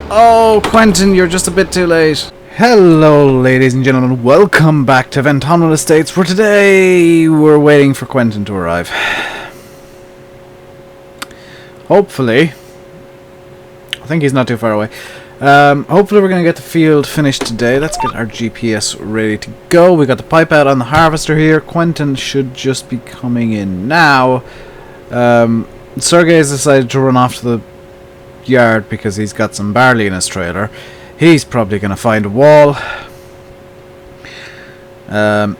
Oh, Quentin, you're just a bit too late. Hello, ladies and gentlemen. Welcome back to Ventonwyn Estates, where today we're waiting for Quentin to arrive. Hopefully. I think he's not too far away. Hopefully we're going to get the field finished today. Let's get our GPS ready to go. We got the pipe out on the harvester here. Quentin should just be coming in now. Sergei has decided to run off to the yard because he's got some barley in his trailer. He's probably going to find a wall. But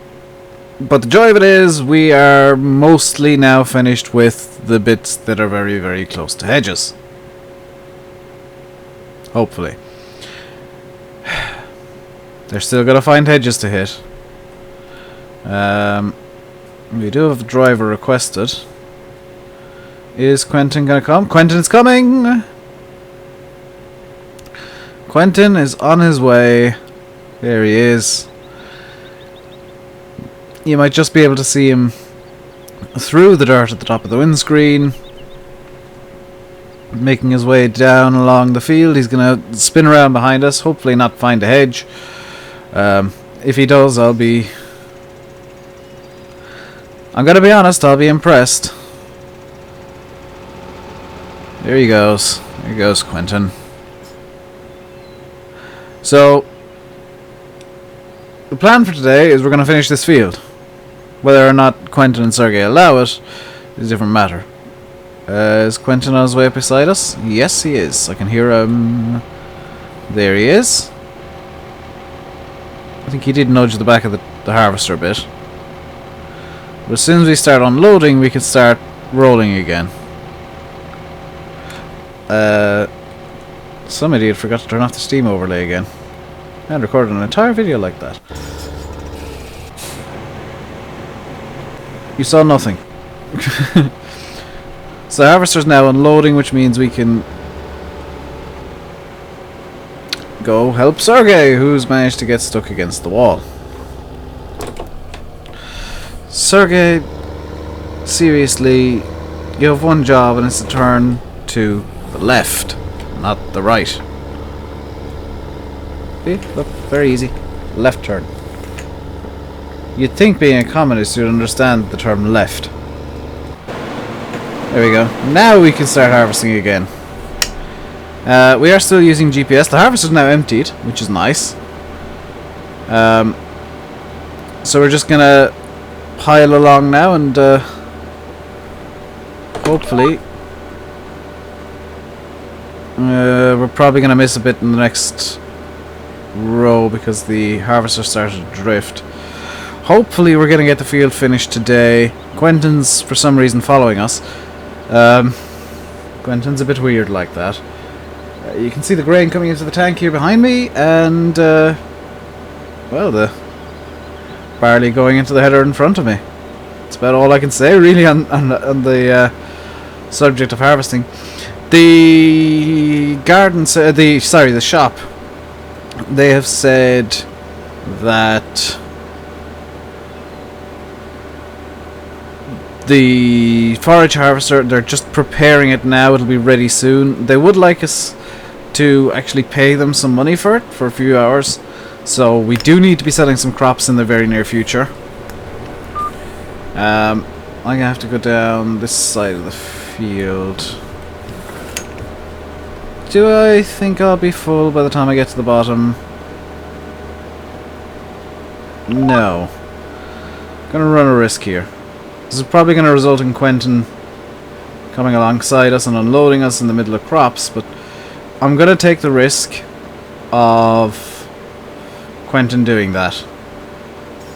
the joy of it is we are mostly now finished with the bits that are very, very close to hedges. Hopefully. They're still going to find hedges to hit. We do have a driver requested. Is Quentin going to come? Quentin is coming! Quentin is on his way. There he is. You might just be able to see him through the dirt at the top of the windscreen, making his way down along the field. He's going to spin around behind us, hopefully not find a hedge. If he does, I'm going to be honest, I'll be impressed. There he goes. There goes Quentin. So, the plan for today is we're going to finish this field. Whether or not Quentin and Sergei allow it is a different matter. Is Quentin on his way up beside us? Yes, he is. I can hear him. There he is. I think he did nudge the back of the harvester a bit. But as soon as we start unloading, we can start rolling again. Some idiot forgot to turn off the steam overlay again. And recorded an entire video like that. You saw nothing. So the harvester's now unloading, which means we can go help Sergei, who's managed to get stuck against the wall. Sergei, seriously, you have one job and it's to turn to the left, not the right. See? Look, very easy. Left turn. You'd think being a communist you'd understand the term left. There we go. Now we can start harvesting again. We are still using GPS. The harvest is now emptied, which is nice. So we're just gonna pile along now and hopefully we're probably gonna miss a bit in the next row because the harvester started to drift. Hopefully we're gonna get the field finished today. Quentin's for some reason following us. Quentin's a bit weird like that. You can see the grain coming into the tank here behind me, and well, the barley going into the header in front of me. That's about all I can say really on the subject of harvesting. The garden, the shop, they have said that the forage harvester, they're just preparing it now, it'll be ready soon. They would like us to actually pay them some money for it, for a few hours. So we do need to be selling some crops in the very near future. I'm going to have to go down this side of the field. Do I think I'll be full by the time I get to the bottom? No. Gonna run a risk here. This is probably going to result in Quentin coming alongside us and unloading us in the middle of crops, but I'm going to take the risk of Quentin doing that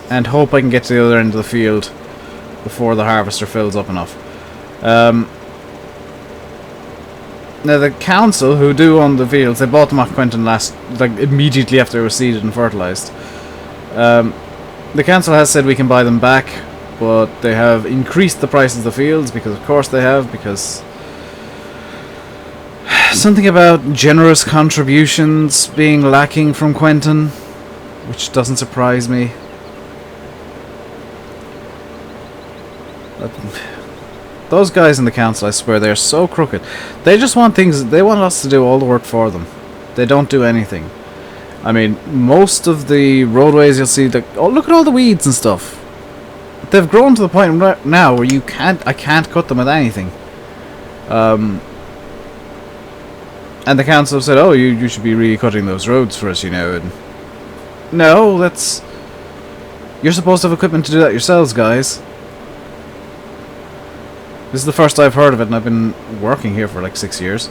and hope I can get to the other end of the field before the harvester fills up enough. Now the council, who do own the fields, they bought them off Quentin immediately after they were seeded and fertilized. The council has said we can buy them back, but they have increased the prices of the fields, because of course they have, because something about generous contributions being lacking from Quentin, which doesn't surprise me. Those guys in the council, I swear, they're so crooked. They just want things, they want us to do all the work for them. They don't do anything. I mean, most of the roadways you'll see, oh, look at all the weeds and stuff. They've grown to the point right now where I can't cut them with anything. And the council said, oh, you should be really cutting those roads for us, you know. And no, you're supposed to have equipment to do that yourselves, guys. This is the first I've heard of it, and I've been working here for like 6 years.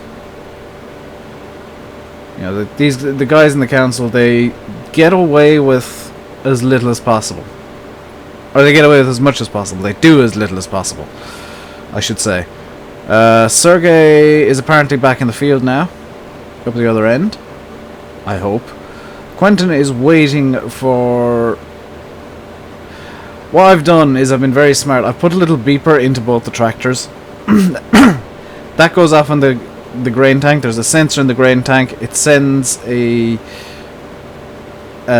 You know, the guys in the council, they get away with as little as possible. Or they get away with as much as possible. They do as little as possible, I should say. Sergei is apparently back in the field now. Up the other end. I hope. Quentin is waiting for... What I've done is I've been very smart. I've put a little beeper into both the tractors. That goes off on the grain tank. There's a sensor in the grain tank. It sends a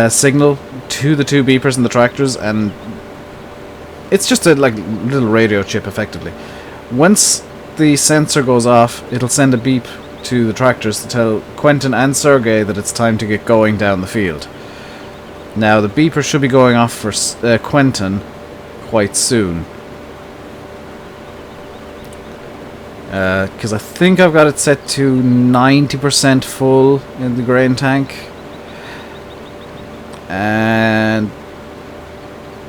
signal to the two beepers in the tractors, and it's just a like little radio chip effectively. Once the sensor goes off, it'll send a beep to the tractors to tell Quentin and Sergei that it's time to get going down the field. Now the beeper should be going off for Quentin quite soon. Because I think I've got it set to 90% full in the grain tank. And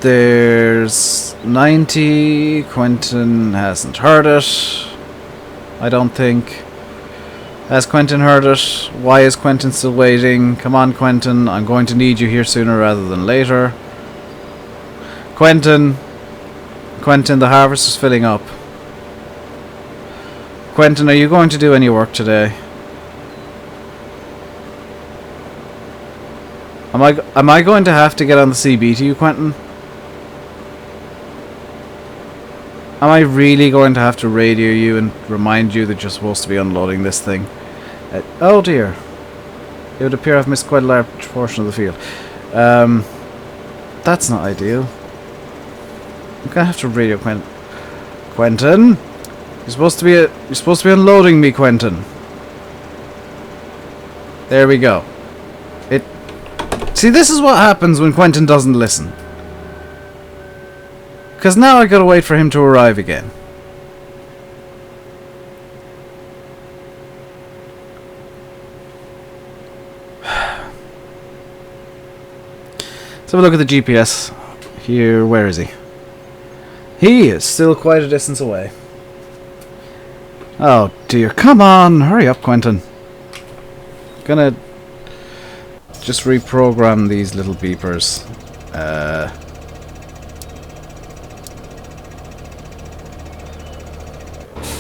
there's 90. Quentin hasn't heard it, I don't think. Has Quentin heard it? Why is Quentin still waiting? Come on, Quentin. I'm going to need you here sooner rather than later. Quentin, the harvest is filling up. Quentin, are you going to do any work today? Am I going to have to get on the CB to you, Quentin? Am I really going to have to radio you and remind you that you're supposed to be unloading this thing? Oh dear. It would appear I've missed quite a large portion of the field. That's not ideal. I'm gonna have to radio Quentin. Quentin, you're supposed to be unloading me, Quentin. There we go. See, this is what happens when Quentin doesn't listen. Because now I gotta wait for him to arrive again. Let's have a look at the GPS. Here, where is he? He is still quite a distance away. Oh dear, come on, hurry up, Quentin. Gonna just reprogram these little beepers.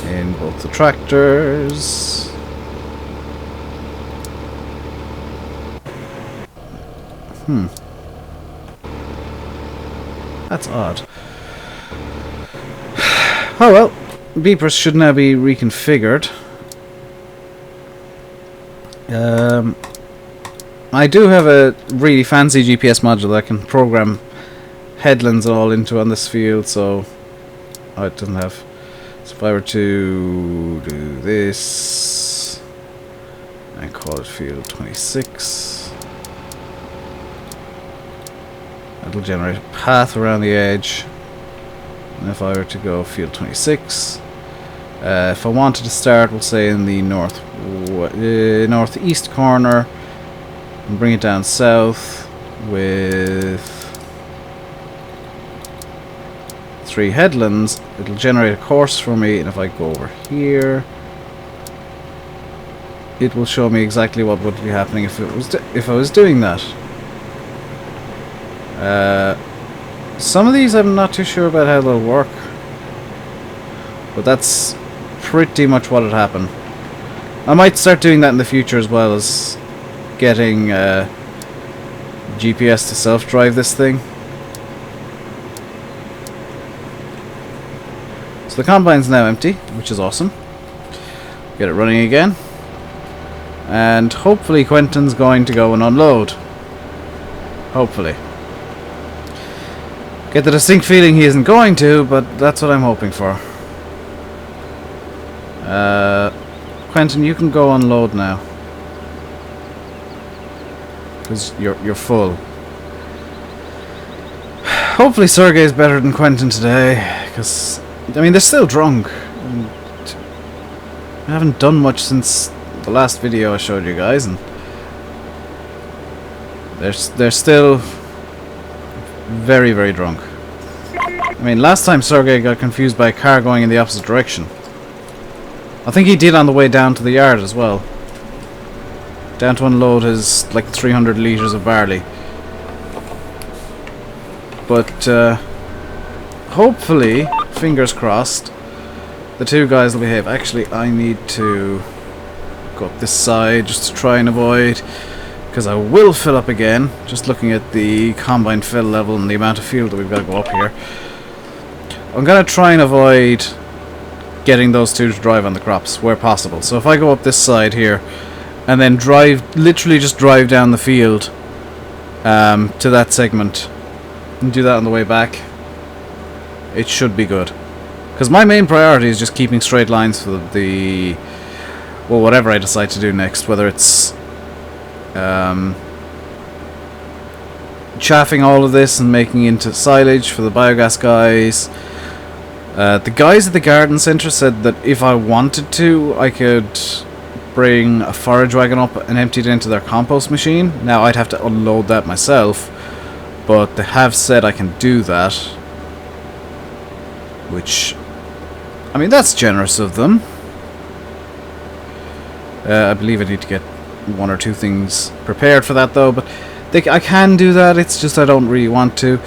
In both the tractors. That's odd. Oh well, beepers should now be reconfigured. I do have a really fancy GPS module that I can program headlands and all into on this field, so it doesn't have. So if I were to do this and call it field 26, that'll generate a path around the edge. And if I were to go field 26, if I wanted to start, we'll say in the northeast corner, and bring it down south with 3 headlands, it'll generate a course for me, and if I go over here, it will show me exactly what would be happening if I was doing that. Some of these I'm not too sure about how they'll work, but that's pretty much what would happen. I might start doing that in the future, as well as getting GPS to self-drive this thing. So the combine's now empty, which is awesome. Get it running again. And hopefully Quentin's going to go and unload. Hopefully. Get the distinct feeling he isn't going to, but that's what I'm hoping for. Quentin, you can go unload now. because you're full. Hopefully Sergei's better than Quentin today, because I mean they're still drunk. And I haven't done much since the last video I showed you guys, and they're still very, very drunk. I mean, last time Sergei got confused by a car going in the opposite direction. I think he did on the way down to the yard as well. Down to unload his like 300 litres of barley. But hopefully, fingers crossed, the two guys will behave. Actually, I need to go up this side just to try and avoid, because I will fill up again, just looking at the combine fill level and the amount of fuel that we've got to go up here. I'm going to try and avoid getting those two to drive on the crops where possible. So if I go up this side here and then literally just drive down the field to that segment and do that on the way back, it should be good. Because my main priority is just keeping straight lines for the well, whatever I decide to do next, whether it's chaffing all of this and making into silage for the biogas guys. The guys at the garden centre said that if I wanted to, I could bring a forage wagon up and empty it into their compost machine. Now I'd have to unload that myself, but they have said I can do that, which, I mean, that's generous of them. I believe I need to get one or two things prepared for that though, but I can do that. It's just I don't really want to.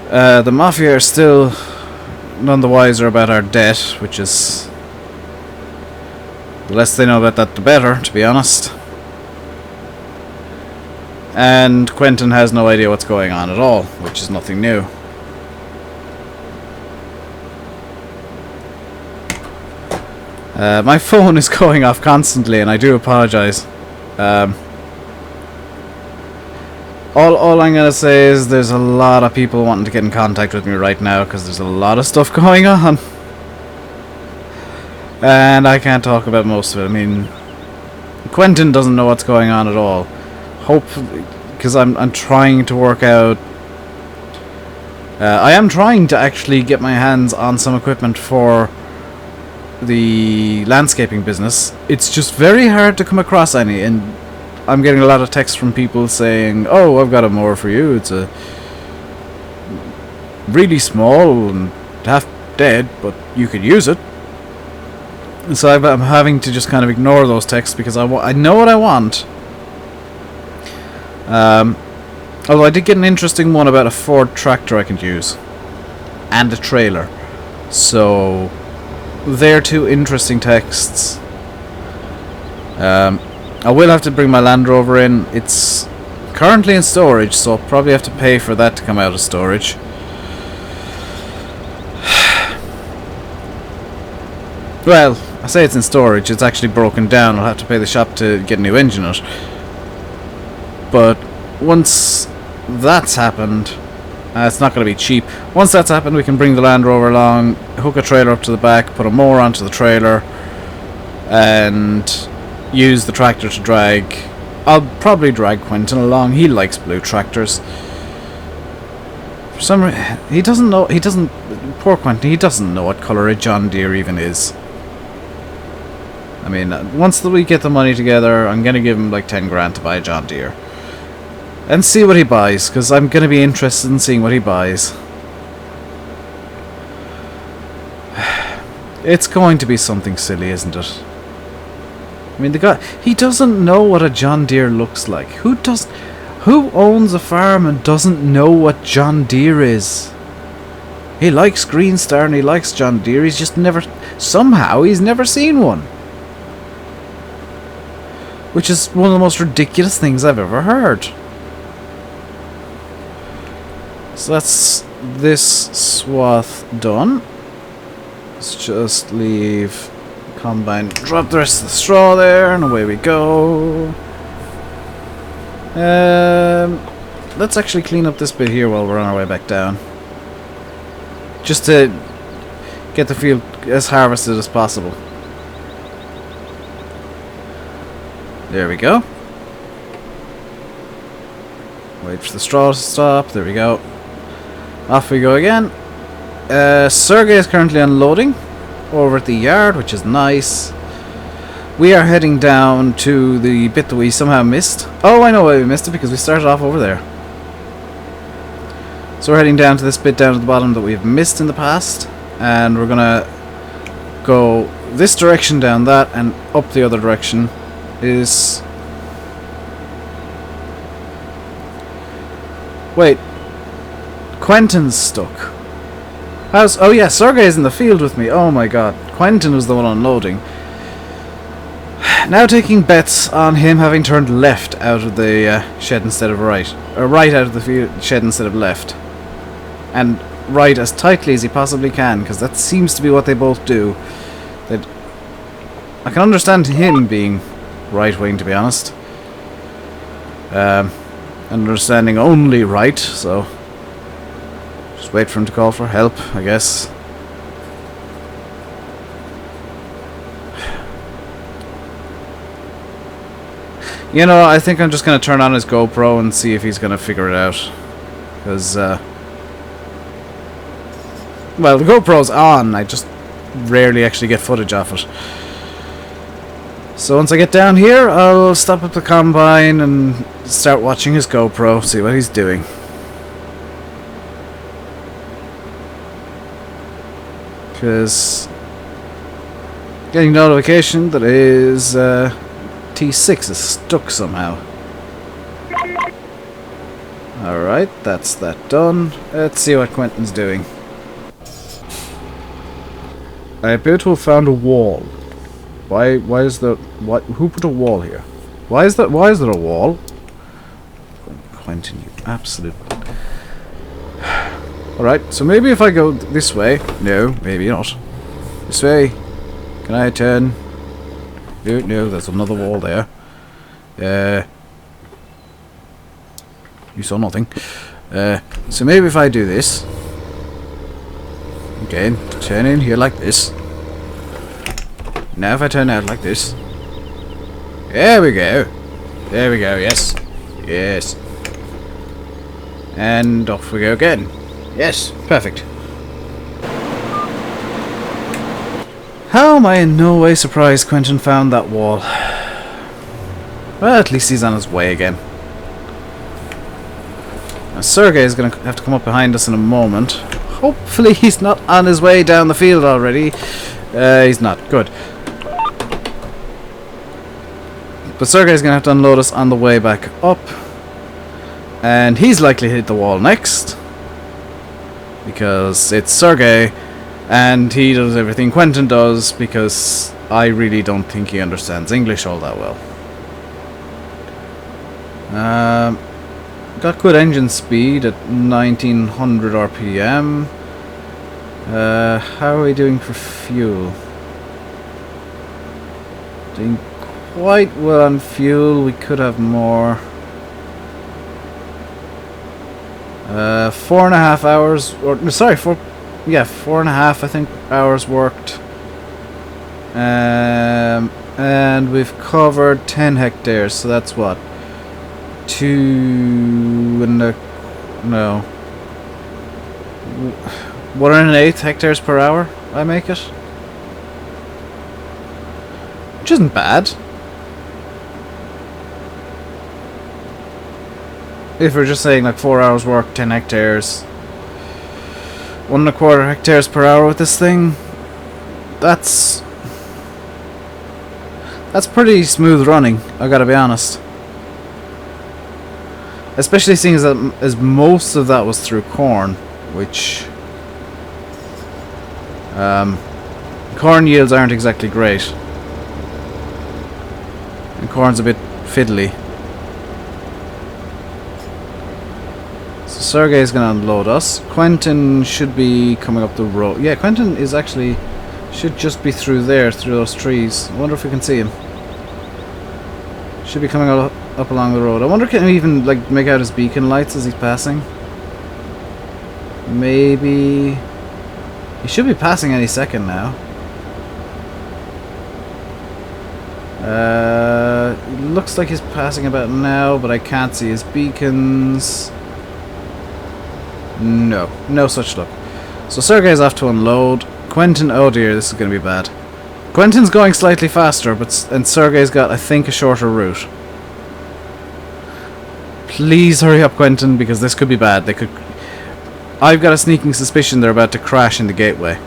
The Mafia are still none the wiser about our debt, which is, the less they know about that the better, to be honest. And Quentin has no idea what's going on at all, which is nothing new. My phone is going off constantly, and I do apologise. All I'm gonna say is there's a lot of people wanting to get in contact with me right now because there's a lot of stuff going on, and I can't talk about most of it. I mean, Quentin doesn't know what's going on at all. Hopefully, because I'm trying to work out. I am trying to actually get my hands on some equipment for the landscaping business. It's just very hard to come across any, and I'm getting a lot of texts from people saying, "Oh, I've got a mower for you. It's a really small and half dead, but you could use it." And so I'm having to just kind of ignore those texts because I know what I want. Although I did get an interesting one about a Ford tractor I could use and a trailer. So they're two interesting texts. I will have to bring my Land Rover in. It's currently in storage, so I'll probably have to pay for that to come out of storage. Well, I say it's in storage, it's actually broken down. I'll have to pay the shop to get a new engine in it. But once that's happened, it's not going to be cheap. Once that's happened, we can bring the Land Rover along, hook a trailer up to the back, put a mower onto the trailer, and use the tractor to drag. I'll probably drag Quentin along. He likes blue tractors. For some reason, he doesn't know. Poor Quentin. He doesn't know what colour a John Deere even is. I mean, once we get the money together, I'm gonna give him like 10 grand to buy a John Deere and see what he buys, because I'm gonna be interested in seeing what he buys. It's going to be something silly, isn't it? I mean, the guy, he doesn't know what a John Deere looks like. Who owns a farm and doesn't know what John Deere is? He likes Green Star and he likes John Deere. He's just somehow he's never seen one. Which is one of the most ridiculous things I've ever heard. So that's this swath done. Let's just leave combine, drop the rest of the straw there, and away we go. Let's actually clean up this bit here while we're on our way back down, just to get the field as harvested as possible. There we go. Wait for the straw to stop. There we go. Off we go again. Sergei is currently unloading over at the yard, which is nice. We are heading down to the bit that we somehow missed. Oh, I know why we missed it, because we started off over there. So we're heading down to this bit down at the bottom that we've missed in the past. And we're gonna go this direction down that, and up the other direction is... Wait. Quentin's stuck. How's... Oh yeah, Sergei's in the field with me. Oh my god. Quentin was the one unloading. Now taking bets on him having turned left out of the shed instead of right. Or right out of the shed instead of left. And right as tightly as he possibly can, because that seems to be what they both do. I can understand him being right-wing, to be honest. Understanding only right, so... Just wait for him to call for help, I guess. You know, I think I'm just going to turn on his GoPro and see if he's going to figure it out. Because, well, the GoPro's on, I just rarely actually get footage off it. So once I get down here, I'll stop at the combine and start watching his GoPro, see what he's doing. Because getting notification that his T6 is stuck somehow. Alright, that's that done. Let's see what Quentin's doing. I appear to have found a wall. Why is there... who put a wall here? Why is there a wall? Quentin, you absolute... Alright, so maybe if I go this way... No, maybe not. This way. Can I turn? No, there's another wall there. You saw nothing. So maybe if I do this... Again, turn in here like this. Now if I turn out like this. There we go. There we go, yes. Yes. And off we go again. Yes, perfect. How am I in no way surprised Quentin found that wall? Well, at least he's on his way again. Now, Sergei is going to have to come up behind us in a moment. Hopefully he's not on his way down the field already. He's not. Good. But Sergei's going to have to unload us on the way back up. And he's likely to hit the wall next. Because it's Sergei. And he does everything Quentin does. Because I really don't think he understands English all that well. Got good engine speed at 1900 RPM. How are we doing for fuel? Doing quite well on fuel. We could have more. 4.5 hours, or no, sorry, 4.5 I think hours worked. And we've covered 10 hectares, so that's what? 1.8 hectares per hour, I make it. Which isn't bad. If we're just saying like 4 hours work, 10 hectares, 1.25 hectares per hour with this thing, that's pretty smooth running, I gotta be honest. Especially seeing as most of that was through corn, which corn yields aren't exactly great, and corn's a bit fiddly. So Sergei's gonna unload us. Quentin should be coming up the road. Yeah, Quentin is actually should just be through there, through those trees. I wonder if we can see him. Should be coming up along the road. I wonder can we even like make out his beacon lights as he's passing? Maybe he should be passing any second now. looks like he's passing about now, but I can't see his beacons. No, no such luck. So Sergei's off to unload. Quentin, oh dear, this is going to be bad. Quentin's going slightly faster, and Sergei's got, I think, a shorter route. Please hurry up, Quentin, because this could be bad. They could. I've got a sneaking suspicion they're about to crash in the gateway.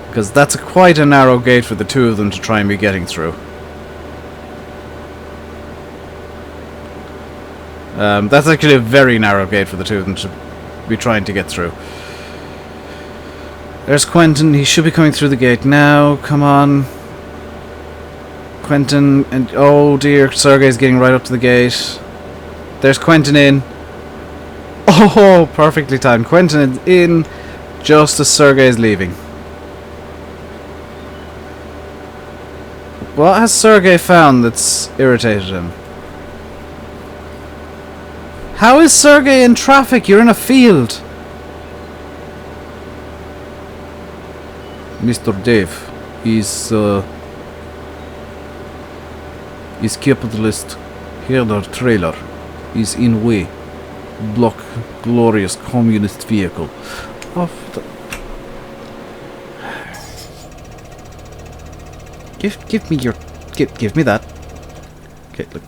Because that's quite a narrow gate for the two of them to try and be getting through. That's actually a very narrow gate for the two of them to be trying to get through. There's Quentin. He should be coming through the gate now. Come on. Quentin, and oh dear, Sergei's getting right up to the gate. There's Quentin in. Oh, perfectly timed. Quentin is in just as Sergei's leaving. What has Sergei found that's irritated him? How is Sergei in traffic? You're in a field. Mr. Dave is capitalist header trailer is in way. Block glorious communist vehicle. Oh, give me your give me that. Okay, look,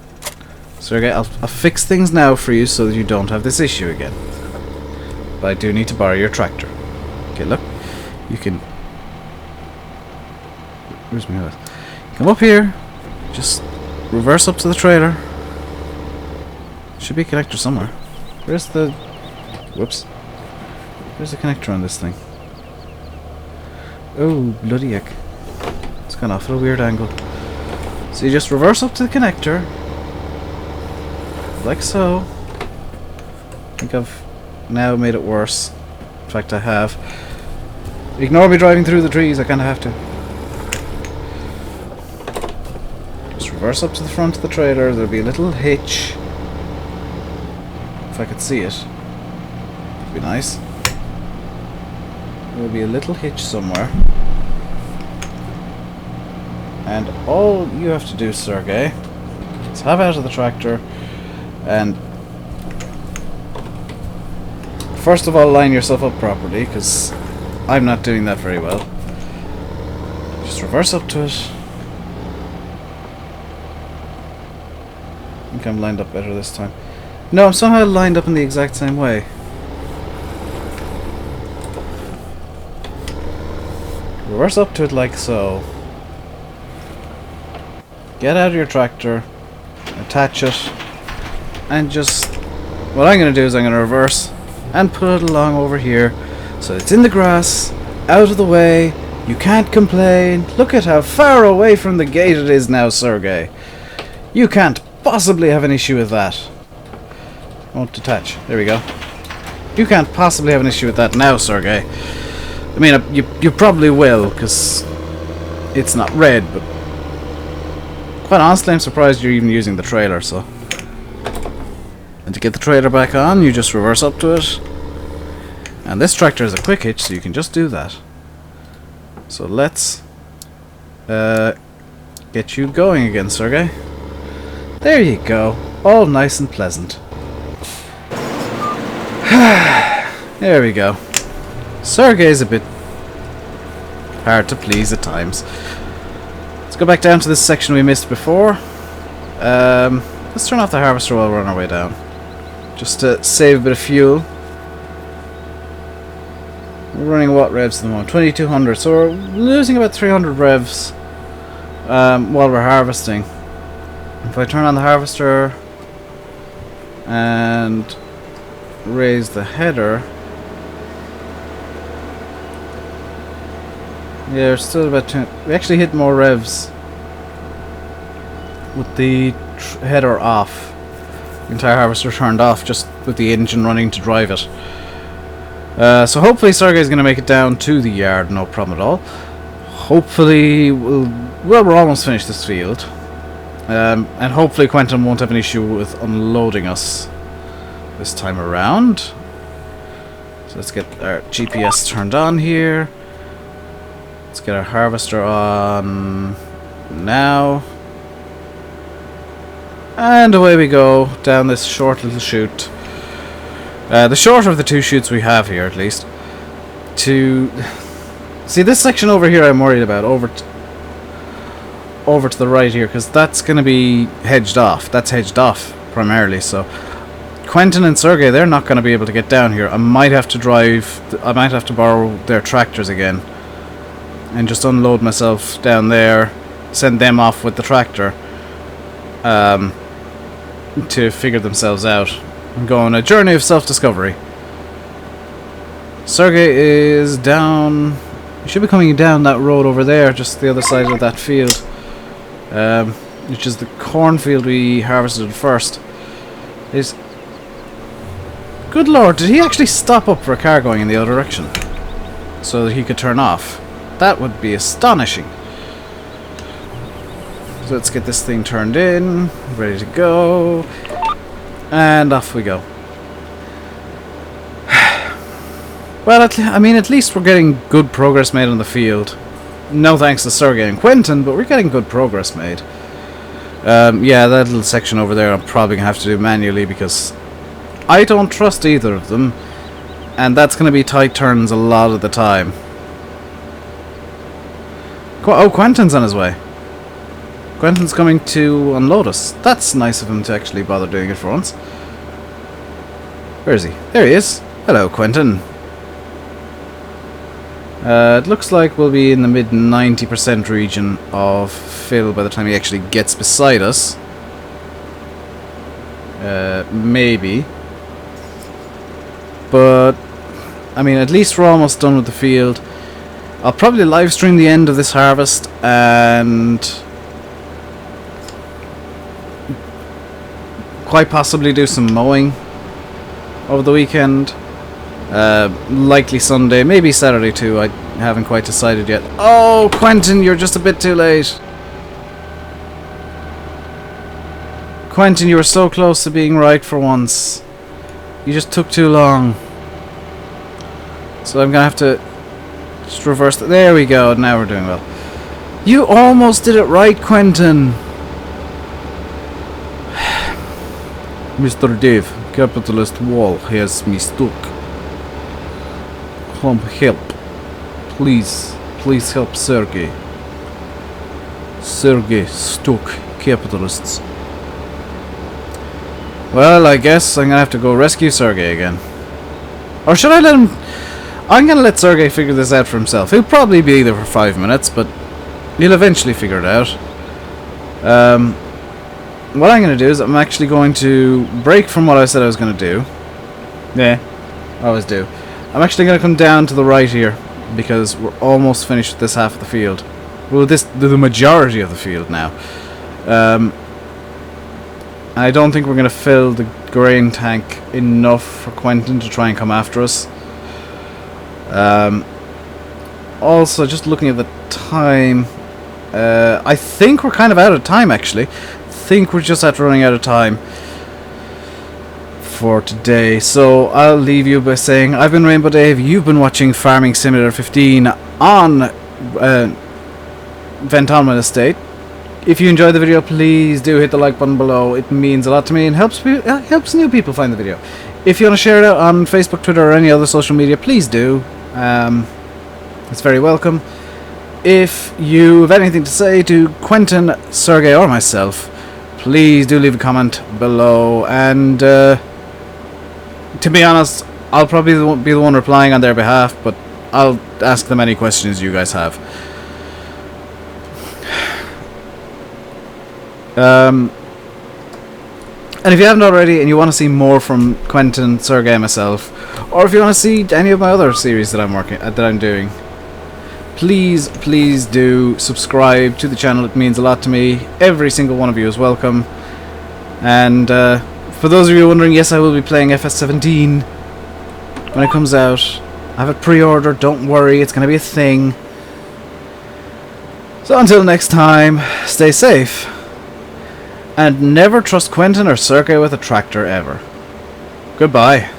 Sergei, I'll fix things now for you so that you don't have this issue again. But I do need to borrow your tractor. Okay, look, you can. Where's my house? Come up here. Just reverse up to the trailer. Should be a connector somewhere. Where's the... Whoops. Where's the connector on this thing? Oh, bloody heck. It's gone off at a weird angle. So you just reverse up to the connector. Like so. I think I've now made it worse. In fact, I have. Ignore me driving through the trees, I kinda have to. Reverse up to the front of the trailer. There'll be a little hitch. If I could see it. It'd be nice. There'll be a little hitch somewhere. And all you have to do, Sergei, is hop out of the tractor and first of all line yourself up properly, because I'm not doing that very well. Just reverse up to it. I think I'm lined up better this time. No, I'm somehow lined up in the exact same way. Reverse up to it like so. Get out of your tractor, attach it, and just... What I'm going to do is I'm going to reverse and put it along over here so it's in the grass, out of the way, you can't complain. Look at how far away from the gate it is now, Sergei. You can't possibly have an issue with that. Won't detach. There we go. You can't possibly have an issue with that now, Sergei. I mean, you probably will, because it's not red, but quite honestly, I'm surprised you're even using the trailer, so. And to get the trailer back on, you just reverse up to it. And this tractor is a quick hitch, so you can just do that. So let's get you going again, Sergei. There you go. All nice and pleasant. There we go. Sergei's a bit hard to please at times. Let's go back down to this section we missed before. Let's turn off the harvester while we're on our way down. Just to save a bit of fuel. We're running what revs at the moment? 2200, so we're losing about 300 revs while we're harvesting. If I turn on the harvester and raise the header, yeah, we're still about 10. We actually hit more revs with the header off. The entire harvester turned off just with the engine running to drive it. So hopefully Sergei's going to make it down to the yard, no problem at all. Hopefully, we're almost finished this field. And hopefully Quentin won't have an issue with unloading us this time around. So let's get our GPS turned on here. Let's get our harvester on now. And away we go down this short little chute. The shorter of the two chutes we have here, at least. To see this section over here, I'm worried about over to the right here, because that's going to be hedged off. That's hedged off primarily. So Quentin and Sergei, they're not going to be able to get down here. I might have to borrow their tractors again, and just unload myself down there, send them off with the tractor. To figure themselves out and go on a journey of self-discovery. Sergei is down. He should be coming down that road over there, just the other side of that field, which is the cornfield we harvested first. Good lord, did he actually stop up for a car going in the other direction so that he could turn off? That would be astonishing. So let's get this thing turned in, ready to go, and off we go. Well, I mean, at least we're getting good progress made on the field. No thanks to Sergei and Quentin, but we're getting good progress made. Yeah, that little section over there I'm probably going to have to do manually, because I don't trust either of them, and that's going to be tight turns a lot of the time. Oh, Quentin's on his way. Quentin's coming to unload us. That's nice of him to actually bother doing it for once. Where is he? There he is. Hello, Quentin. It looks like we'll be in the mid 90% region of fill by the time he actually gets beside us. Maybe. But, I mean, at least we're almost done with the field. I'll probably live stream the end of this harvest and quite possibly do some mowing over the weekend. Likely Sunday, maybe Saturday too. I haven't quite decided yet. Oh, Quentin, you're just a bit too late. Quentin, you were so close to being right for once. You just took too long. So I'm gonna have to just reverse that. There we go. Now we're doing well. You almost did it right, Quentin. Mr. Dave, capitalist wall has mistook. Come help. Please help Sergei. Sergei stuck capitalists. Well, I guess I'm gonna have to go rescue Sergei again. Or should I let him... I'm gonna let Sergei figure this out for himself. He'll probably be there for 5 minutes, but he'll eventually figure it out. What I'm going to do is I'm actually going to break from what I said I was going to do. Yeah, I always do. I'm actually going to come down to the right here, because we're almost finished with this half of the field. Well, the majority of the field now. I don't think we're going to fill the grain tank enough for Quentin to try and come after us. Also, just looking at the time, I think we're kind of out of time, actually. I think we're just at running out of time for today. So I'll leave you by saying I've been RainbowDave. You've been watching Farming Simulator 15 on Ventonwyn Estate. If you enjoyed the video, please do hit the like button below. It means a lot to me and helps new people find the video. If you want to share it out on Facebook, Twitter, or any other social media, please do. It's very welcome. If you have anything to say to Quentin, Sergei, or myself, please do leave a comment below. And to be honest, I'll probably be the one replying on their behalf, but I'll ask them any questions you guys have. And if you haven't already and you want to see more from Quentin, Sergei, and myself, or if you want to see any of my other series that I'm doing, please do subscribe to the channel. It means a lot to me. Every single one of you is welcome. And for those of you wondering, yes, I will be playing FS17 when it comes out. I have it pre-ordered, don't worry, it's going to be a thing. So until next time, stay safe. And never trust Quentin or Sergei with a tractor ever. Goodbye.